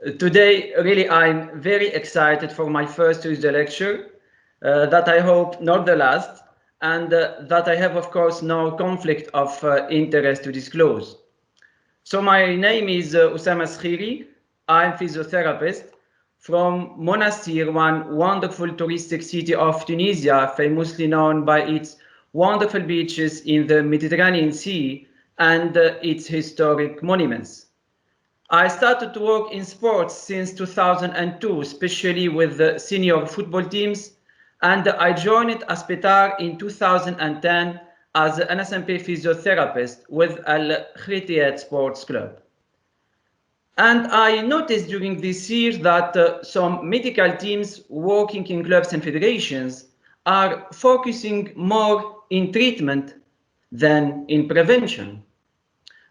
Today, really, I'm very excited for my first Tuesday lecture, that I hope not the last, and that I have, of course, no conflict of interest to disclose. So my name is Oussama Skhiri. I'm physiotherapist from Monastir, one wonderful touristic city of Tunisia, famously known by its wonderful beaches in the Mediterranean Sea and its historic monuments. I started to work in sports since 2002, especially with the senior football teams, and I joined Aspetar in 2010 as an SMP physiotherapist with Al Khritiyat Sports Club. And I noticed during this year that some medical teams working in clubs and federations are focusing more in treatment than in prevention.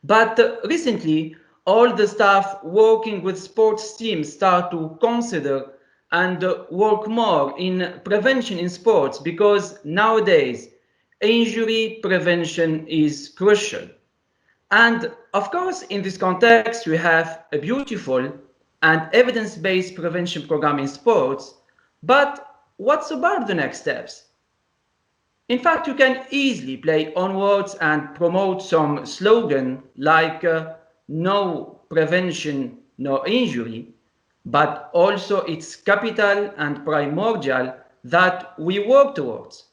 But recently, all the staff working with sports teams start to consider and work more in prevention in sports because nowadays injury prevention is crucial. And of course, in this context, we have a beautiful and evidence-based prevention program in sports. But what's about the next steps? In fact, you can easily play on words and promote some slogan like no prevention, no injury, but also it's capital and primordial that we work towards.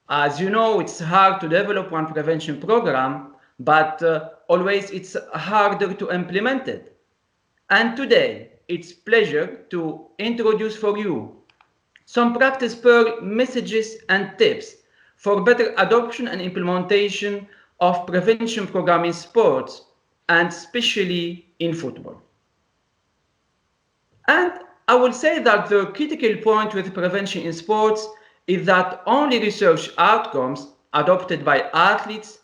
As you know, it's hard to develop one prevention program, but always it's harder to implement it. And today, it's pleasure to introduce for you some practice pearl messages and tips for better adoption and implementation of prevention program in sports and especially in football. And I will say that the critical point with prevention in sports is that only research outcomes adopted by athletes,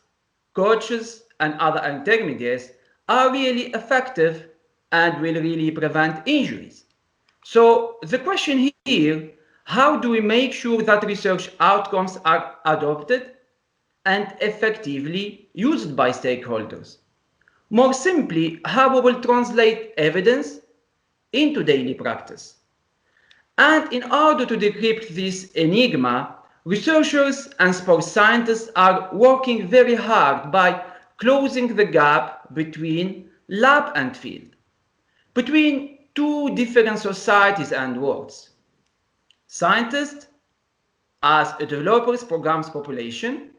coaches, and other intermediaries are really effective and will really prevent injuries. So the question here, how do we make sure that research outcomes are adopted and effectively used by stakeholders? More simply, how we will translate evidence into daily practice. And in order to decrypt this enigma, researchers and sports scientists are working very hard by closing the gap between lab and field, between two different societies and worlds. Scientists as developers programs population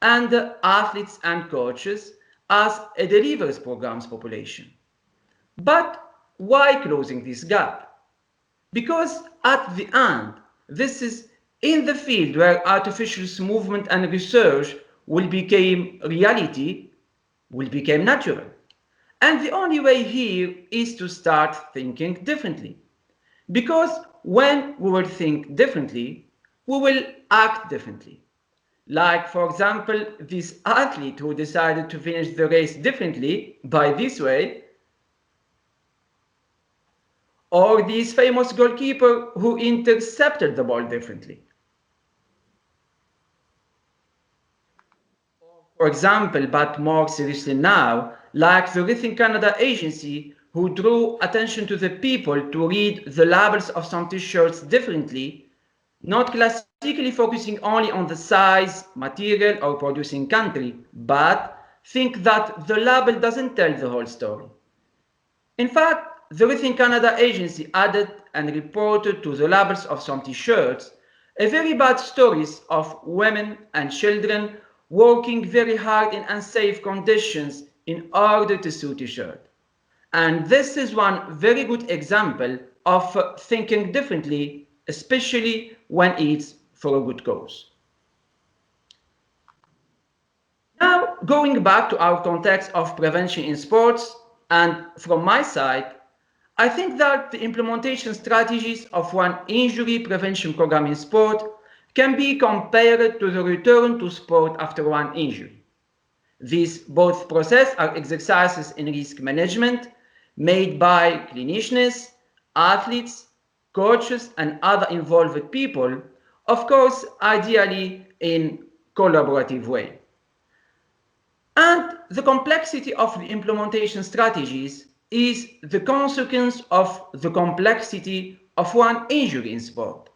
and athletes and coaches as a delivers programs population. But why closing this gap? Because at the end, this is in the field where artificial movement and research will become reality, will become natural. And the only way here is to start thinking differently. Because when we will think differently, we will act differently. Like, for example, this athlete who decided to finish the race differently by this way, or this famous goalkeeper who intercepted the ball differently. For example, but more seriously now, like the Rhythm Canada agency who drew attention to the people to read the labels of some t-shirts differently, not classically focusing only on the size, material, or producing country, but think that the label doesn't tell the whole story. In fact, the Within Canada agency added and reported to the labels of some t-shirts a very bad stories of women and children working very hard in unsafe conditions in order to sew t-shirt. And this is one very good example of thinking differently, especially when it's for a good cause. Now, going back to our context of prevention in sports, and from my side, I think that the implementation strategies of one injury prevention program in sport can be compared to the return to sport after one injury. These both processes are exercises in risk management made by clinicians, athletes, coaches, and other involved people, of course, ideally in collaborative way. And the complexity of the implementation strategies is the consequence of the complexity of one injury in sport.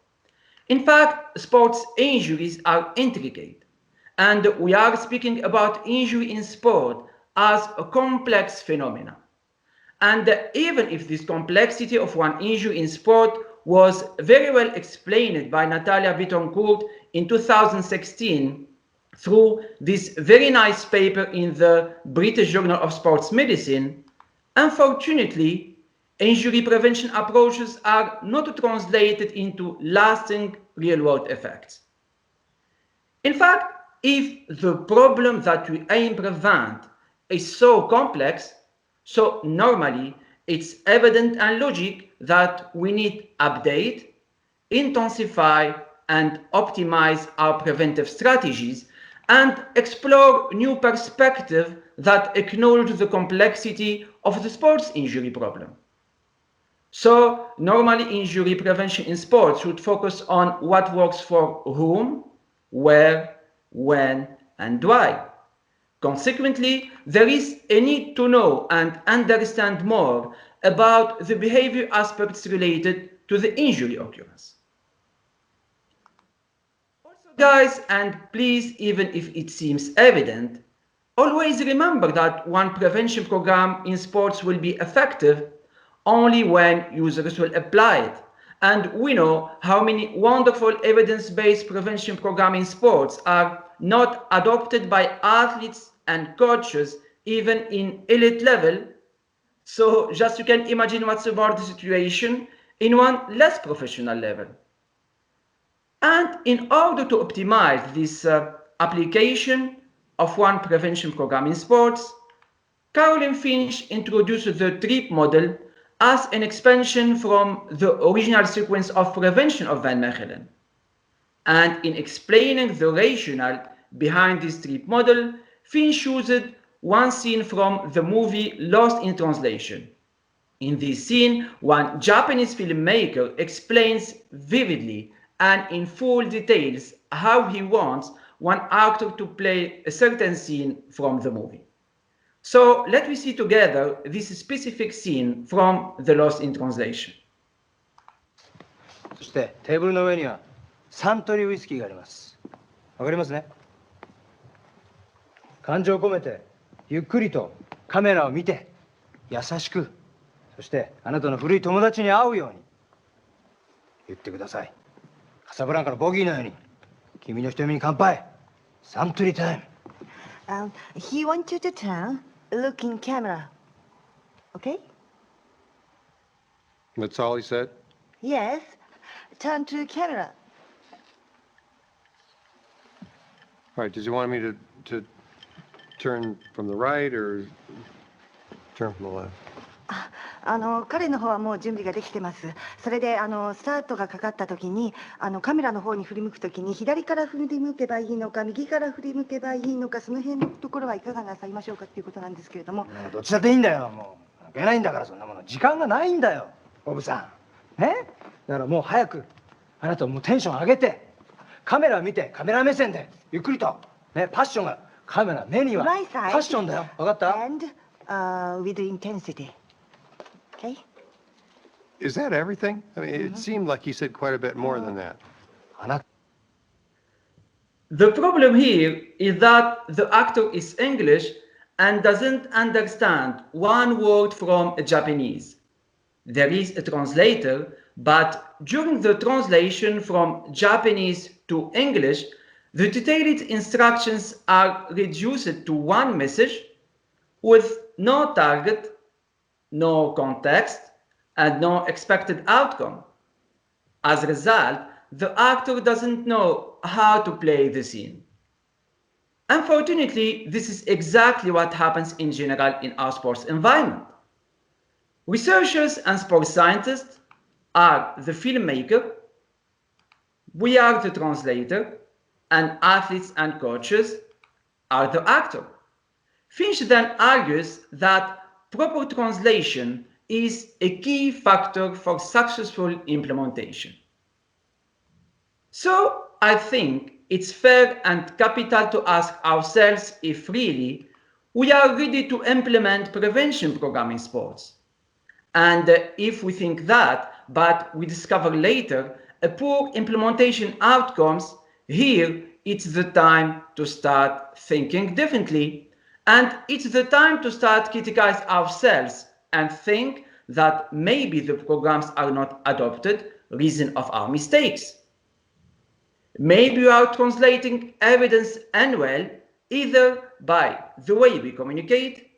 In fact, sports injuries are intricate, and we are speaking about injury in sport as a complex phenomenon. And even if this complexity of one injury in sport was very well explained by Natalia Bittencourt in 2016 through this very nice paper in the British Journal of Sports Medicine, unfortunately, injury prevention approaches are not translated into lasting real-world effects. In fact, if the problem that we aim to prevent is so complex, so normally it's evident and logic that we need update, intensify, and optimize our preventive strategies and explore new perspectives that acknowledge the complexity of the sports injury problem. So normally injury prevention in sports should focus on what works for whom, where, when, and why. Consequently, there is a need to know and understand more about the behavior aspects related to the injury occurrence. Also, guys, and please, even if it seems evident, always remember that one prevention program in sports will be effective only when users will apply it. And we know how many wonderful evidence-based prevention programs in sports are not adopted by athletes and coaches, even in elite level. So just you can imagine what's about the situation in one less professional level. And in order to optimize this application of one prevention program in sports, Caroline Finch introduced the TRIP model as an expansion from the original sequence of prevention of Van Mechelen. And in explaining the rationale behind this TRIP model, Finch used one scene from the movie Lost in Translation. In this scene, one Japanese filmmaker explains vividly and in full details how he wants one actor to play a certain scene from the movie. So let me see together this specific scene from the Lost in Translation. そしてテーブルの上にはサントリーウイスキーがあります。わかりますね。感情を込めてゆっくりとカメラを見て優しく、そしてあなたの古い友達に会うように言ってください。カサブランカのボギーのように君の瞳に乾杯。サントリータイム。He wants you to turn, look in camera. Okay? That's all he said? Yes. Turn to camera. All right, does he want me to turn from the right or turn from the left? 彼の方はもう準備ができてます。それでスタートがかかった時にカメラの方に振り向く時に左から振り向けばいいのか右から振り向けばいいのかその辺のところはいかがなさいましょうかっていうことなんですけれども。どっちだっていいんだよ。もう関係ないんだからそんなもの。時間がないんだよ、ボブさん。ね？だからもう早くあなたもうテンション上げてカメラを見てカメラ目線でゆっくりとねパッションがカメラ目にはパッションだよ。分かった？ And with intensity. Okay? Is that everything? I mean, it seemed like he said quite a bit more than that. The problem here is that the actor is English and doesn't understand one word from Japanese. There is a translator, but during the translation from Japanese to English, the detailed instructions are reduced to one message with no target, no context, and no expected outcome. As a result, the actor doesn't know how to play the scene. Unfortunately, this is exactly what happens in general in our sports environment. Researchers and sports scientists are the filmmaker, we are the translator, and athletes and coaches are the actor. Finch then argues that proper translation is a key factor for successful implementation. So I think it's fair and capital to ask ourselves if really we are ready to implement prevention programs in sports. And if we think that, but we discover later a poor implementation outcomes, here it's the time to start thinking differently. And it's the time to start criticize ourselves and think that maybe the programs are not adopted, reason of our mistakes. Maybe we are translating evidence unwell, either by the way we communicate,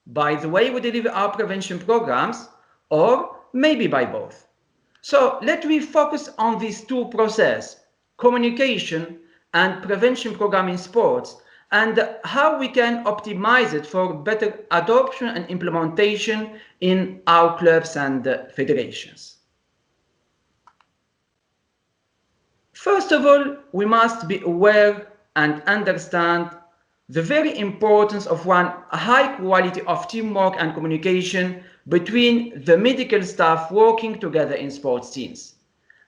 by the way we deliver our prevention programs, or maybe by both. So let me focus on these two processes, communication and prevention program in sports, and how we can optimize it for better adoption and implementation in our clubs and federations. First of all, we must be aware and understand the very importance of one high quality of teamwork and communication between the medical staff working together in sports teams.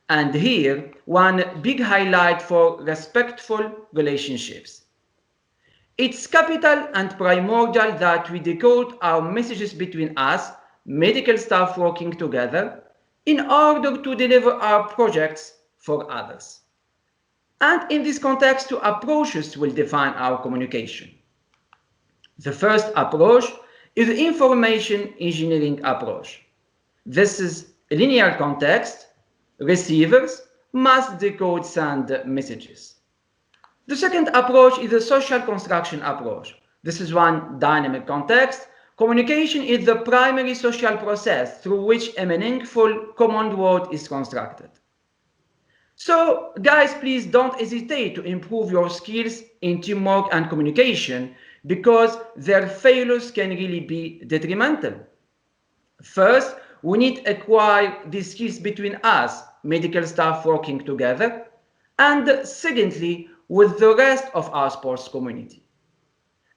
And here, one big highlight for respectful relationships. It's capital and primordial that we decode our messages between us, medical staff working together, in order to deliver our projects for others. And in this context, two approaches will define our communication. The first approach is the information engineering approach. This is a linear context. Receivers must decode send messages. The second approach is the social construction approach. This is one dynamic context. Communication is the primary social process through which a meaningful common word is constructed. So, guys, please don't hesitate to improve your skills in teamwork and communication because their failures can really be detrimental. First, we need to acquire these skills between us, medical staff working together, and secondly, with the rest of our sports community.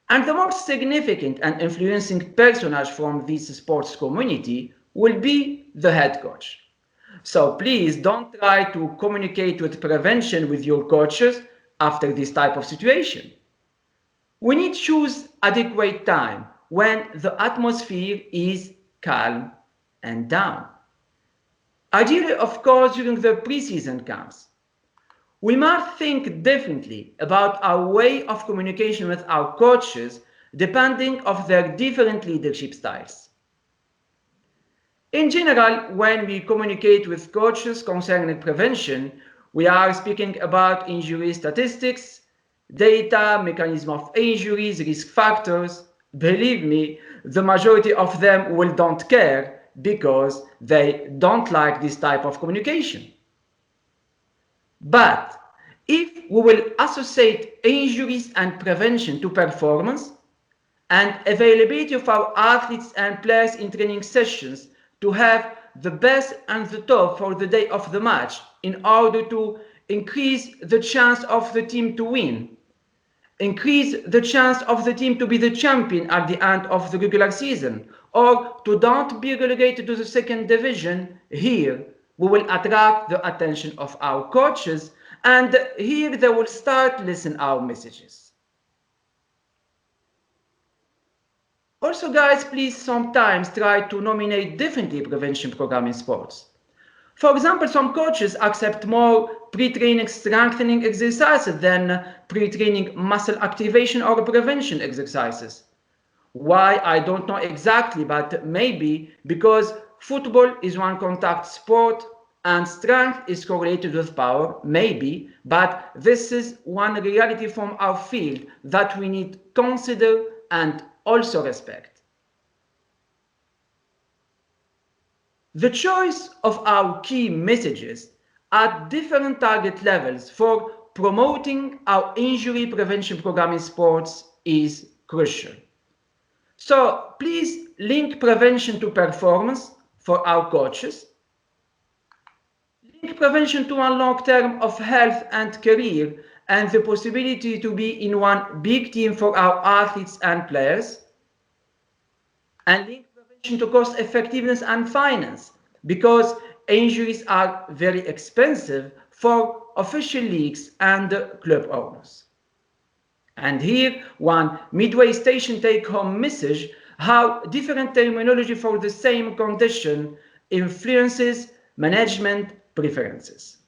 And the most significant and influencing personage from this sports community will be the head coach. So please don't try to communicate with prevention with your coaches after this type of situation. We need to choose adequate time when the atmosphere is calm and down. Ideally, of course, during the preseason camps. We must think differently about our way of communication with our coaches depending on their different leadership styles. In general, when we communicate with coaches concerning prevention, we are speaking about injury statistics, data, mechanism of injuries, risk factors. Believe me, the majority of them will don't care because they don't like this type of communication. But if we will associate injuries and prevention to performance and availability of our athletes and players in training sessions to have the best and the top for the day of the match in order to increase the chance of the team to win, increase the chance of the team to be the champion at the end of the regular season, or to don't be relegated to the second division, here we will attract the attention of our coaches and here they will start listening our messages. Also, guys, please sometimes try to nominate differently prevention program in sports. For example, some coaches accept more pre-training strengthening exercises than pre-training muscle activation or prevention exercises. Why, I don't know exactly, but maybe because football is one contact sport and strength is correlated with power, maybe, but this is one reality from our field that we need to consider and also respect. The choice of our key messages at different target levels for promoting our injury prevention program in sports is crucial. So please link prevention to performance for our coaches. Link prevention to one long term of health and career and the possibility to be in one big team for our athletes and players. And link prevention to cost effectiveness and finance because injuries are very expensive for official leagues and club owners. And here, one midway station take-home message how different terminology for the same condition influences management preferences.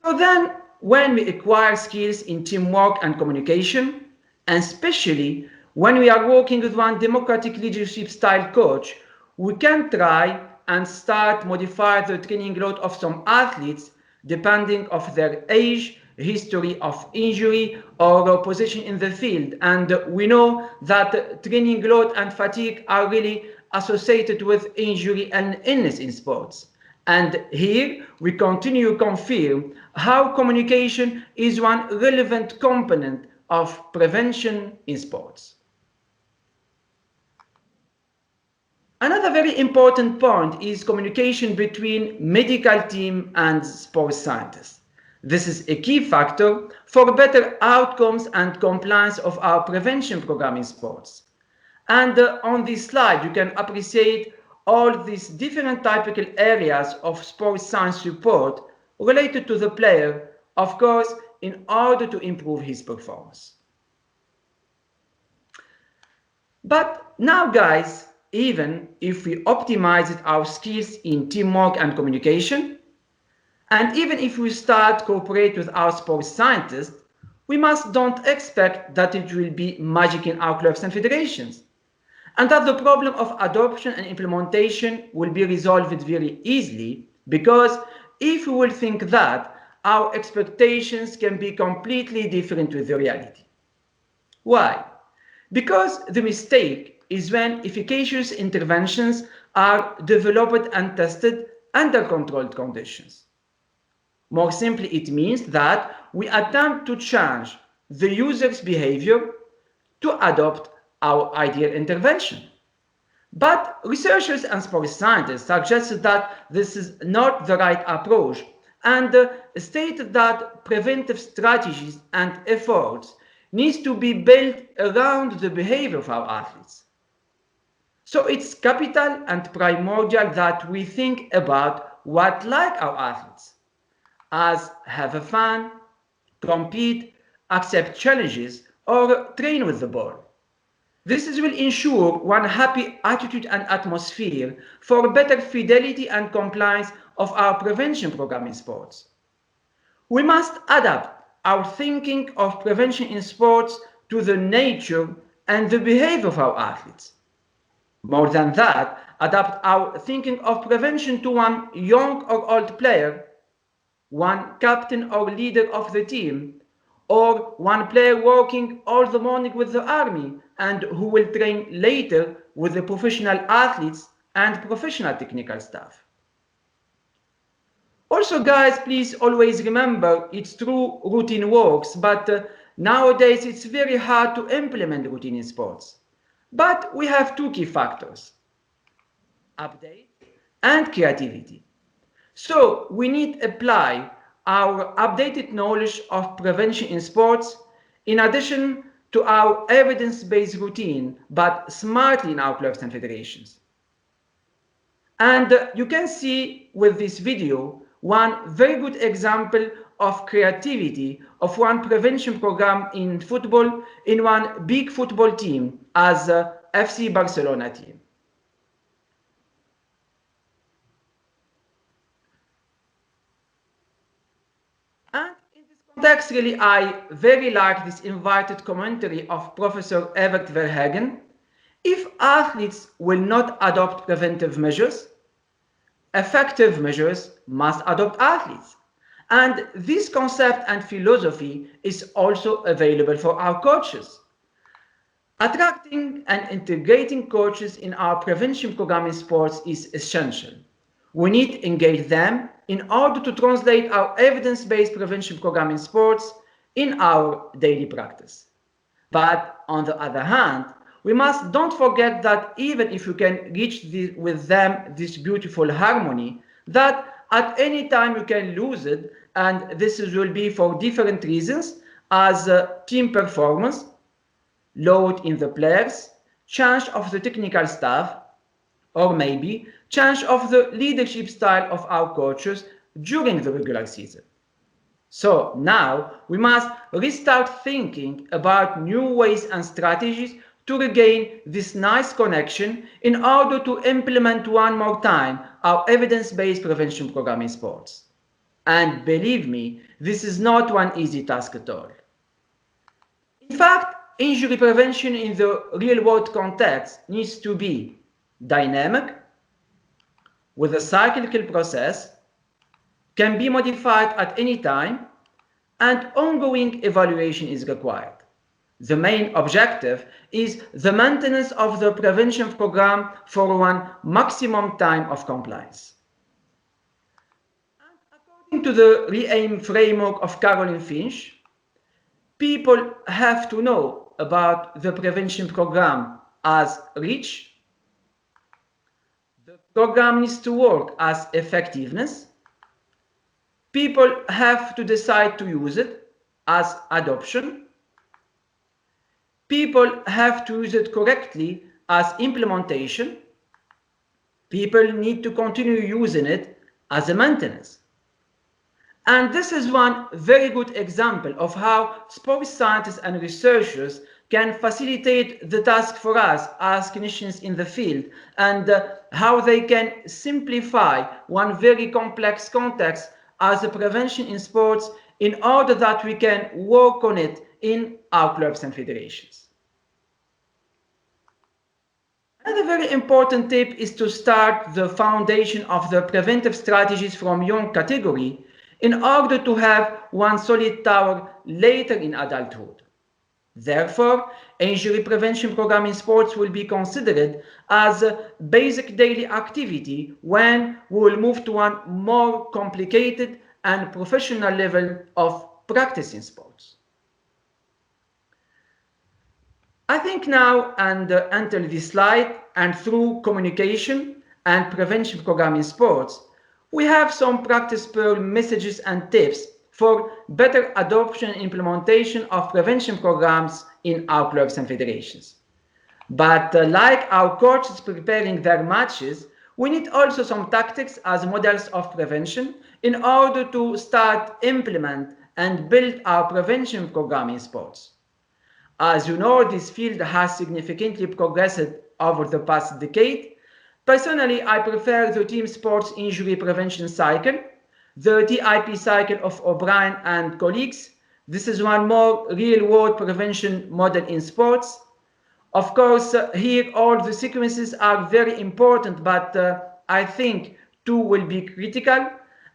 So then, when we acquire skills in teamwork and communication, and especially when we are working with one democratic leadership style coach, we can try and start modify the training load of some athletes depending of their age, history of injury, or position in the field. And we know that training load and fatigue are really associated with injury and illness in sports. And here we continue to confirm how communication is one relevant component of prevention in sports. Another very important point is communication between medical team and sports scientists. This is a key factor for better outcomes and compliance of our prevention program in sports. And on this slide, you can appreciate all these different typical areas of sports science support related to the player, of course, in order to improve his performance. But now, guys, even if we optimized our skills in teamwork and communication, and even if we start cooperate with our sports scientists, we don't expect that it will be magic in our clubs and federations, and that the problem of adoption and implementation will be resolved very easily, because if we will think that, our expectations can be completely different with the reality. Why? Because the mistake is when efficacious interventions are developed and tested under controlled conditions. More simply, it means that we attempt to change the user's behavior to adopt our ideal intervention. But researchers and sports scientists suggested that this is not the right approach, and stated that preventive strategies and efforts need to be built around the behavior of our athletes. So it's capital and primordial that we think about what like our athletes, as have fun, compete, accept challenges, or train with the ball. This will ensure one happy attitude and atmosphere for better fidelity and compliance of our prevention program in sports. We must adapt our thinking of prevention in sports to the nature and the behavior of our athletes. More than that, adapt our thinking of prevention to one young or old player, one captain or leader of the team, or one player working all the morning with the army and who will train later with the professional athletes and professional technical staff. Also, guys, please always remember it's true routine works, but nowadays it's very hard to implement routine in sports. But we have two key factors: update and creativity. So we need to apply our updated knowledge of prevention in sports in addition to our evidence-based routine, but smartly in our clubs and federations. And you can see with this video one very good example of creativity of one prevention program in football in one big football team as FC Barcelona team. And in this context, really, I very like this invited commentary of Professor Evert Verhagen. If athletes will not adopt preventive measures, effective measures must adopt athletes. And this concept and philosophy is also available for our coaches. Attracting and integrating coaches in our prevention program in sports is essential. We need to engage them in order to translate our evidence-based prevention program in sports in our daily practice. But on the other hand, we don't forget that even if we can reach with them this beautiful harmony, that at any time you can lose it, and this will be for different reasons, as team performance, load in the players, change of the technical staff, or maybe change of the leadership style of our coaches during the regular season. So now we must restart thinking about new ways and strategies to regain this nice connection in order to implement one more time our evidence-based prevention program in sports. And believe me, this is not one easy task at all. In fact, injury prevention in the real-world context needs to be dynamic, with a cyclical process, can be modified at any time, and ongoing evaluation is required. The main objective is the maintenance of the prevention program for one maximum time of compliance. According to the RE-AIM framework of Caroline Finch, people have to know about the prevention program as REACH. The program needs to work as effectiveness. People have to decide to use it as adoption. People have to use it correctly as implementation. People need to continue using it as a maintenance. And this is one very good example of how sports scientists and researchers can facilitate the task for us as clinicians in the field, and how they can simplify one very complex context as a prevention in sports in order that we can work on it in our clubs and federations. Another very important tip is to start the foundation of the preventive strategies from young category in order to have one solid tower later in adulthood. Therefore, injury prevention program in sports will be considered as a basic daily activity when we will move to one more complicated and professional level of practice in sports. I think now, and until this slide, and through communication and prevention program in sports, we have some practice pearl messages and tips for better adoption and implementation of prevention programs in our clubs and federations. But like our coaches preparing their matches, we need also some tactics as models of prevention in order to start, implement, and build our prevention program in sports. As you know, this field has significantly progressed over the past decade. Personally, I prefer the team sports injury prevention cycle, the TIP cycle of O'Brien and colleagues. This is one more real-world prevention model in sports. Of course, here all the sequences are very important, but I think two will be critical.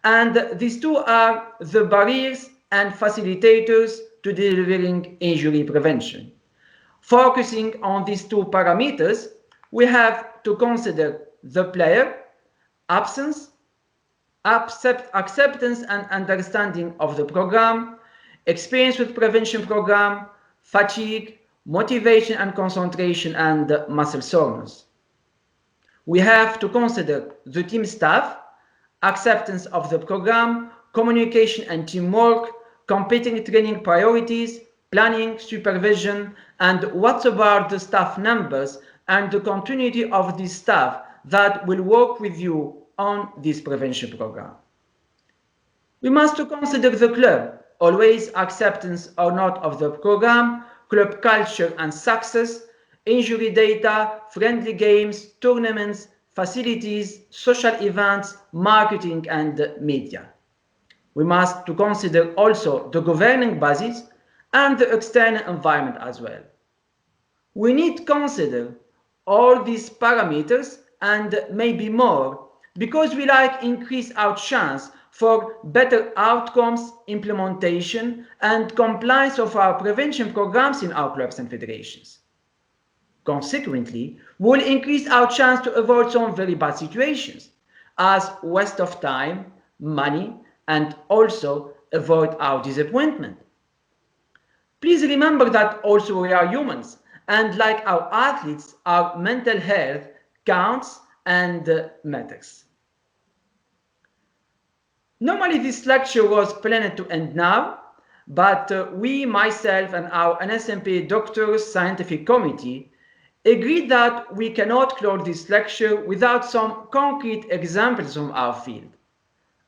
And these two are the barriers and facilitators to delivering injury prevention. Focusing on these two parameters, we have to consider the player, absence, acceptance and understanding of the program, experience with prevention program, fatigue, motivation and concentration, and muscle soreness. We have to consider the team staff, acceptance of the program, communication and teamwork, competing training priorities, planning, supervision, and what about the staff numbers and the continuity of the staff that will work with you on this prevention program. We must consider the club, always acceptance or not of the program, club culture and success, injury data, friendly games, tournaments, facilities, social events, marketing, and media. We must consider also the governing bodies and the external environment as well. We need to consider all these parameters and maybe more, because we like increase our chance for better outcomes, implementation, and compliance of our prevention programs in our clubs and federations. Consequently, we'll increase our chance to avoid some very bad situations, as waste of time, money, and also avoid our disappointment. Please remember that also we are humans, and like our athletes, our mental health counts and matters. Normally this lecture was planned to end now, but we, myself and our NSMP Doctors Scientific Committee, agreed that we cannot close this lecture without some concrete examples from our field,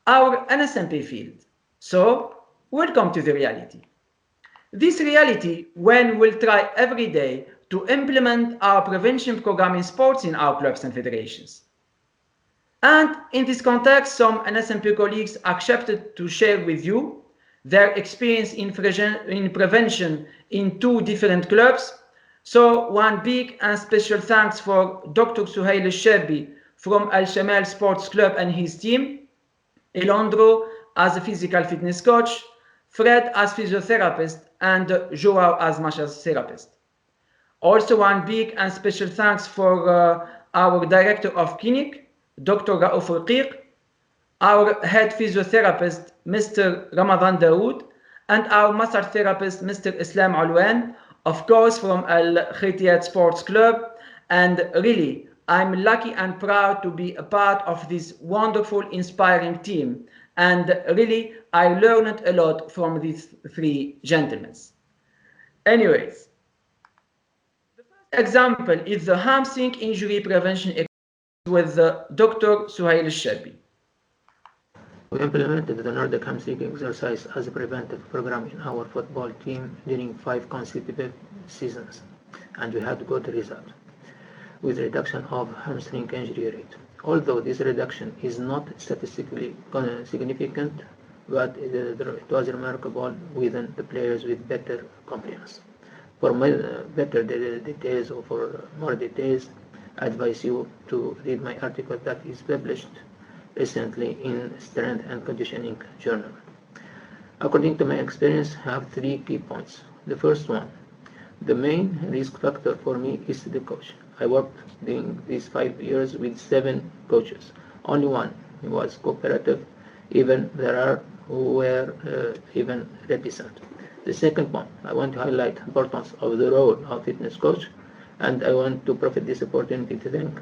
our NSMP field. So welcome to the reality. This reality when we'll try every day to implement our prevention program in sports in our clubs and federations. And in this context, some NSMP colleagues accepted to share with you their experience in prevention in 2 different clubs. So one big and special thanks for Dr. Suhail Al-Shabi from Al-Shamal Sports Club and his team, Elondro as a physical fitness coach, Fred as physiotherapist, and Joao as massage therapist. Also one big and special thanks for our director of clinic, Dr. Raouf Raqiq, our head physiotherapist, Mr. Ramadan Daoud, and our massage therapist, Mr. Islam Alwan, of course from Al Khitiyat Sports Club. And really, I'm lucky and proud to be a part of this wonderful, inspiring team. And really, I learned a lot from these 3 gentlemen. Anyways, the first example is the hamstring injury prevention with Dr. Suhail Al-Shabi. We implemented the Nordic hamstring exercise as a preventive program in our football team during 5 consecutive seasons, and we had good results with reduction of hamstring injury rate. Although this reduction is not statistically significant, but it was remarkable within the players with better compliance. For better details or for more details, I advise you to read my article that is published recently in Strength and Conditioning Journal. According to my experience, I have 3 key points. The first one, the main risk factor for me is the coach. I worked during these 5 years with 7 coaches. Only one was cooperative, even there are who were even reticent. The second point, I want to highlight the importance of the role of fitness coach, and I want to profit this opportunity to thank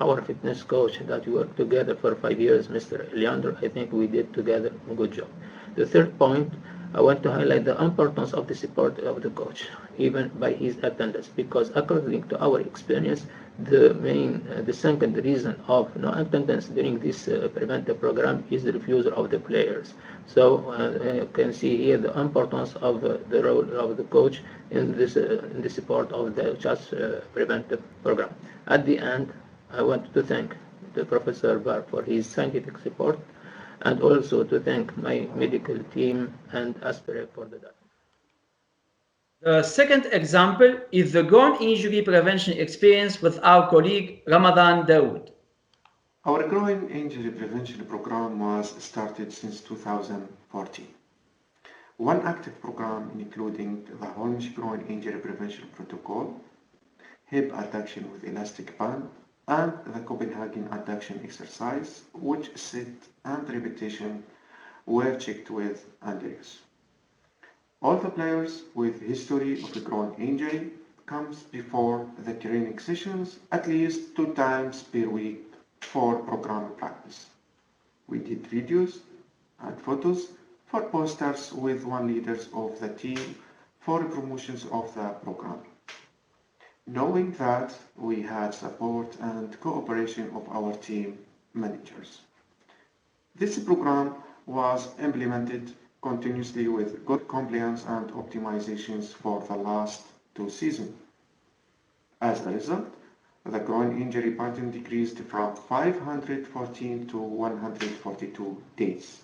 our fitness coach that we worked together for 5 years, Mr. Leandro. I think we did together a good job. The third point, I want to highlight the importance of the support of the coach, even by his attendance, because according to our experience, the second reason of no attendance during this preventive program is the refusal of the players. So you can see here the importance of the role of the coach in the support of the just preventive program. At the end, I want to thank the Professor Bar for his scientific support, and also to thank my medical team and Aspire for the data. The second example is the groin injury prevention experience with our colleague Ramadan Daoud. Our groin injury prevention program was started since 2014. One active program including the Holmes groin injury prevention protocol, hip adduction with elastic band, and the Copenhagen adduction exercise, which set and repetition were checked with Andreas. All the players with history of the groin injury comes before the training sessions at least 2 times per week for program practice. We did videos and photos for posters with 1 leaders of the team for promotions of the program. Knowing that we had support and cooperation of our team managers. This program was implemented continuously with good compliance and optimizations for the last 2 seasons. As a result, the groin injury pattern decreased from 514 to 142 days.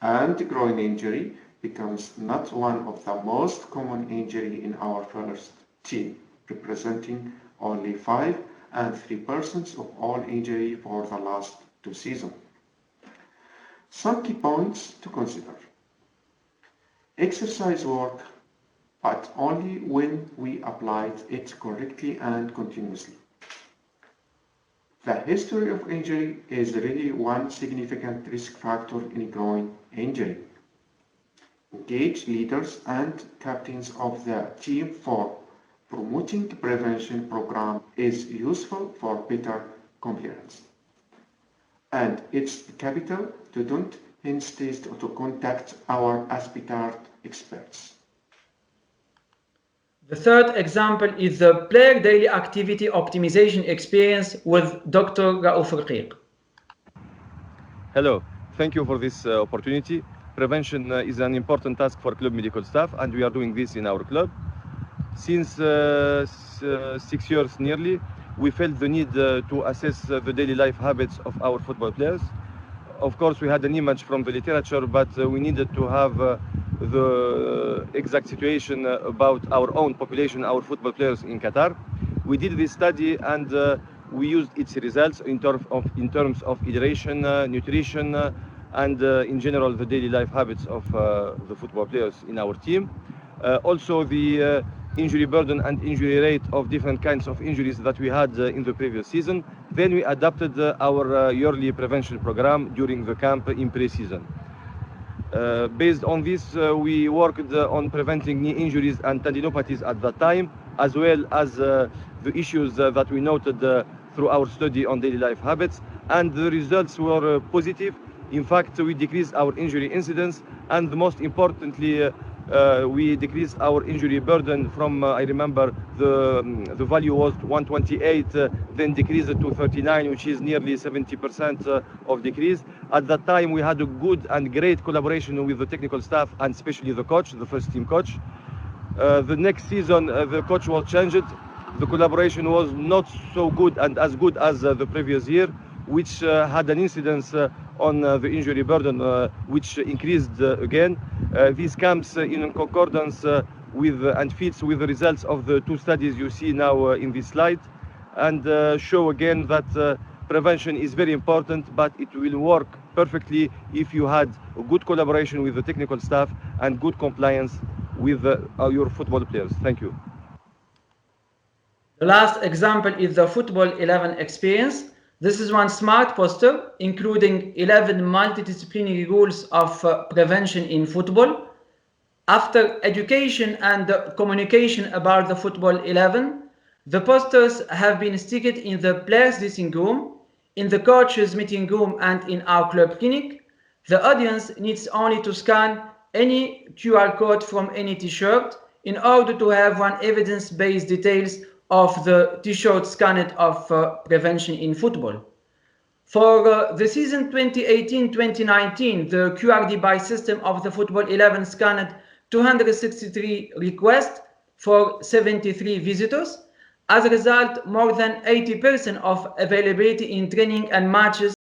And groin injury becomes not one of the most common injury in our first team, representing only 5 and 3% of all injury for the last 2 seasons. Some key points to consider. Exercise work, but only when we applied it correctly and continuously. The history of injury is really one significant risk factor in groin injury. Engage leaders and captains of the team for promoting the prevention program is useful for better compliance. And it's capital to don't hesitate to contact our Aspitart experts. The third example is the player daily activity optimization experience with Dr. Raouf Raqiq. Hello, thank you for this opportunity. prevention is an important task for club medical staff, and we are doing this in our club. Since 6 years nearly, we felt the need to assess the daily life habits of our football players. Of course, we had an image from the literature, but we needed to have the exact situation about our own population, our football players in Qatar. We did this study, and we used its results in terms of hydration, nutrition, and in general the daily life habits of the football players in our team. Also the injury burden and injury rate of different kinds of injuries that we had in the previous season. Then we adapted our yearly prevention program during the camp in pre-season. Based on this, we worked on preventing knee injuries and tendinopathies at that time, as well as the issues that we noted through our study on daily life habits, and the results were positive. In fact, we decreased our injury incidence, and most importantly, we decreased our injury burden from, I remember, the value was 128, then decreased to 39, which is nearly 70% of decrease. At that time, we had a good and great collaboration with the technical staff, and especially the coach, the first team coach. The next season, the coach was changed. The collaboration was not so good and as good as the previous year, which had an incidence on the injury burden, which increased again. This comes in concordance with and fits with the results of the two studies you see now in this slide, and show again that prevention is very important, but it will work perfectly if you had a good collaboration with the technical staff and good compliance with your football players. Thank you. The last example is the Football 11 experience. This is one smart poster including 11 multidisciplinary rules of prevention in football. After education and communication about the Football 11, the posters have been sticked in the players' dressing room, in the coaches' meeting room, and in our club clinic. The audience needs only to scan any QR code from any t-shirt in order to have one evidence-based details of the t-shirt scanned of prevention in football. For the season 2018-2019, the QR device system of the Football 11 scanned 263 requests for 73 visitors. As a result, more than 80% of availability in training and matches